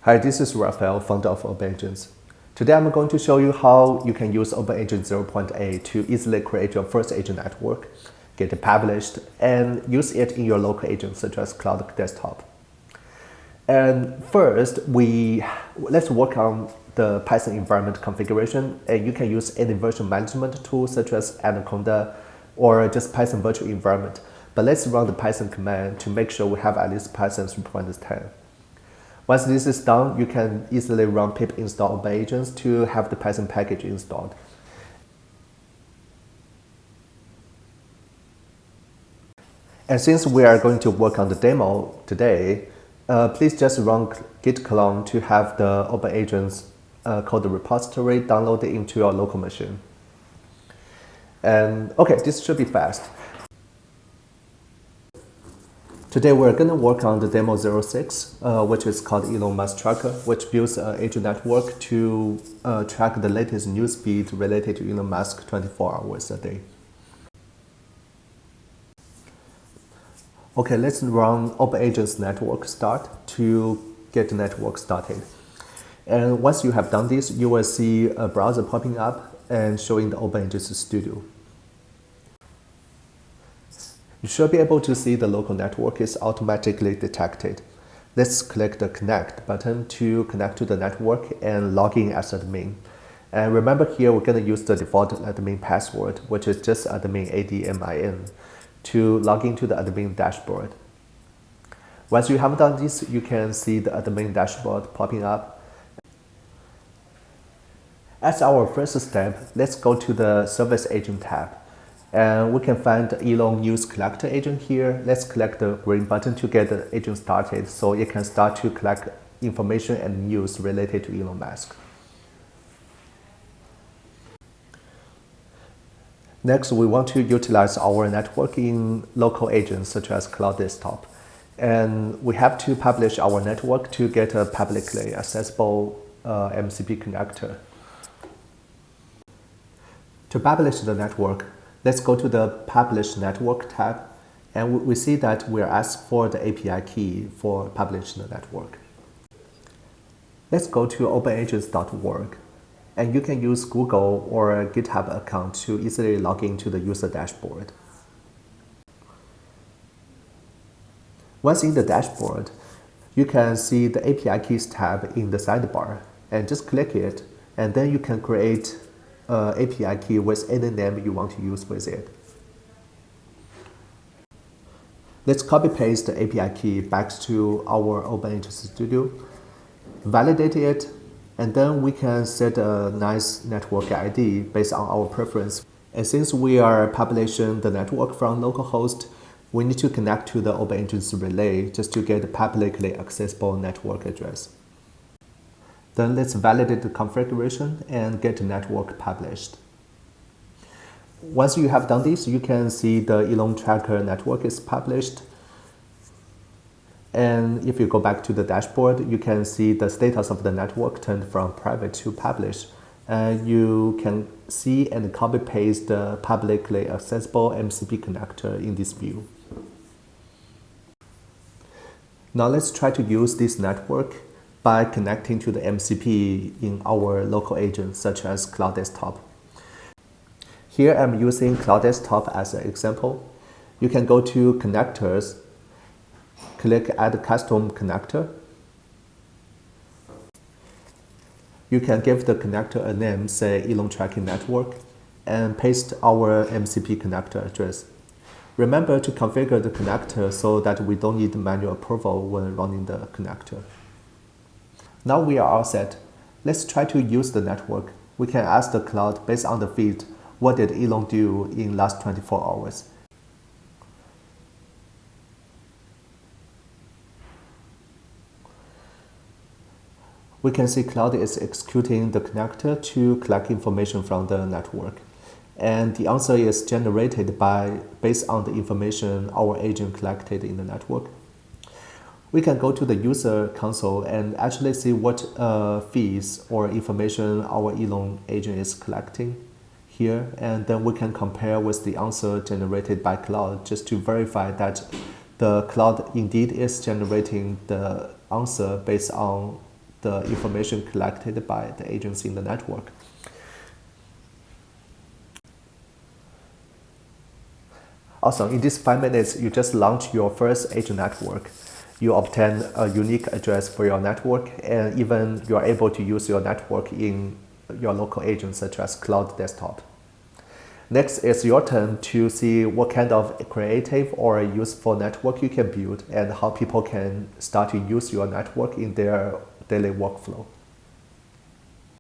Hi, this is Raphael, founder of OpenAgents. Today I'm going to show you how you can use OpenAgents 0.8 to easily create your first agent network, get it published, and use it in your local agents such as Cloud Desktop. And first, let's work on the Python environment configuration, and you can use any version management tool such as Anaconda or just Python virtual environment. But let's run the Python command to make sure we have at least Python 3.10. Once this is done, you can easily run pip install OpenAgents to have the Python package installed. And since we are going to work on the demo today, please just run git clone to have the OpenAgents code repository downloaded into your local machine. And okay, this should be fast. Today we're going to work on the demo 06, which is called Elon Musk Tracker, which builds an agent network to track the latest news feed related to Elon Musk 24 hours a day. Okay, let's run OpenAgents network start to get the network started. And once you have done this, you will see a browser popping up and showing the OpenAgents Studio. You should be able to see the local network is automatically detected. Let's click the connect button to connect to the network and log in as admin. And remember here, we're going to use the default admin password, which is just admin admin, to log into the admin dashboard. Once you have done this, you can see the admin dashboard popping up. As our first step, let's go to the Service Agent tab. And we can find the Elon News Collection Agent here. Let's click the green button to get the agent started so it can start to collect information and news related to Elon Musk. Next, we want to utilize our network in local agents such as Cloud Desktop. And we have to publish our network to get a publicly accessible MCP connector. To publish the network, let's go to the Publish Network tab, and we see that we're asked for the API key for publishing the network. Let's go to openagents.org, and you can use Google or a GitHub account to easily log into the user dashboard. Once in the dashboard, you can see the API keys tab in the sidebar, and just click it, and then you can create API key with any name you want to use with it. Let's copy paste the API key back to our OpenAgents Studio, validate it, and then we can set a nice network ID based on our preference. And since we are publishing the network from localhost, we need to connect to the OpenAgents relay just to get a publicly accessible network address. Then let's validate the configuration and get the network published. Once you have done this, you can see the Elon Tracker network is published. And if you go back to the dashboard, you can see the status of the network turned from private to published. And you can see and copy paste the publicly accessible MCP connector in this view. Now let's try to use this network by connecting to the MCP in our local agents such as Cloud Desktop. Here I'm using Cloud Desktop as an example. You can go to Connectors, click Add Custom Connector. You can give the connector a name, say Elon Tracking Network, and paste our MCP connector address. Remember to configure the connector so that we don't need manual approval when running the connector. Now we are all set. Let's try to use the network. We can ask the cloud based on the feed, what did Elon do in last 24 hours? We can see cloud is executing the connector to collect information from the network. And the answer is generated based on the information our agent collected in the network. We can go to the user console and actually see what feeds or information our Elon agent is collecting here. And then we can compare with the answer generated by cloud just to verify that the cloud indeed is generating the answer based on the information collected by the agents in the network. Also, in these 5 minutes, you just launch your first agent network. You obtain a unique address for your network, and even you are able to use your network in your local agents such as Cloud Desktop. Next, it's your turn to see what kind of creative or useful network you can build and how people can start to use your network in their daily workflow.